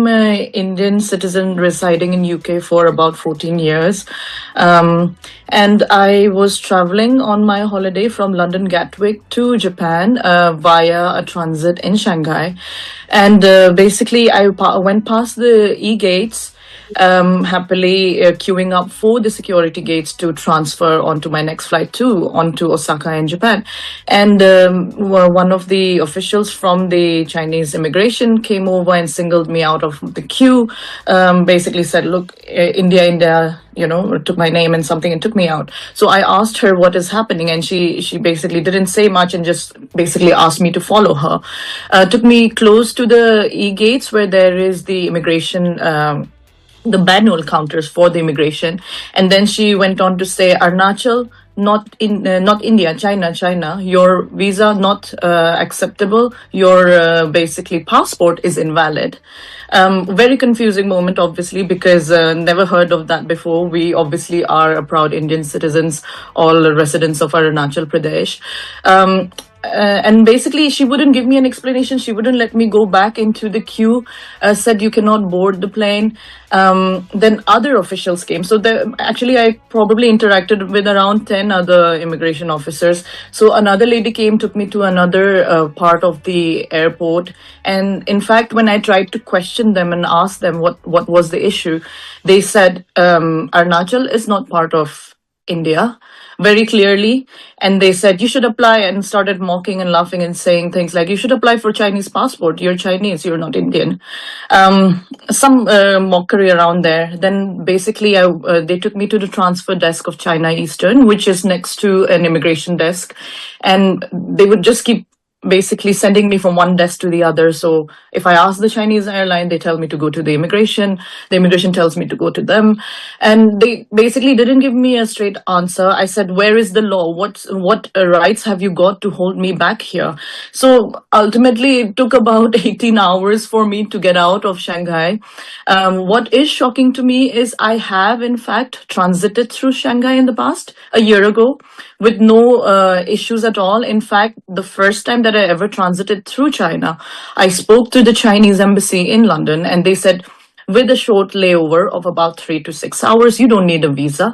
I'm an Indian citizen residing in UK for about 14 years. And I was traveling on my holiday from London Gatwick to Japan via a transit in Shanghai. And basically, went past the e-gates happily queuing up for the security gates to transfer onto my next flight onto Osaka in Japan. And one of the officials from the Chinese immigration came over and singled me out of the queue. Basically said, "Look, India, took my name and something and took me out." So I asked her what is happening, and she basically didn't say much and just basically asked me to follow her. Took me close to the e-gates where there is the immigration. The manual counters for the immigration, and then she went on to say, "Arunachal, not India, China. Your visa not acceptable. Your basically passport is invalid." Very confusing moment, obviously, because never heard of that before. We obviously are a proud Indian citizens, all residents of Arunachal Pradesh. And basically, she wouldn't give me an explanation. She wouldn't let me go back into the queue. Said you cannot board the plane. Then other officials came. So actually, I probably interacted with around 10 other immigration officers. So another lady came, took me to another part of the airport. And in fact, when I tried to question them and ask them what was the issue, they said Arunachal is not part of India, very clearly. And they said, "You should apply," and started mocking and laughing and saying things like, "You should apply for Chinese passport. You're Chinese, you're not Indian." Some mockery around there. Then basically they took me to the transfer desk of China Eastern, which is next to an immigration desk. And they would just keep basically sending me from one desk to the other. So if I ask the Chinese airline, they tell me to go to the immigration tells me to go to them. And they basically didn't give me a straight answer. I said, "Where is the law? What rights have you got to hold me back here?" So ultimately it took about 18 hours for me to get out of Shanghai. What is shocking to me is I have in fact transited through Shanghai in the past, a year ago, with no issues at all. In fact, the first time that I ever transited through China, I spoke to the Chinese embassy in London, and they said, with a short layover of about 3 to 6 hours, you don't need a visa.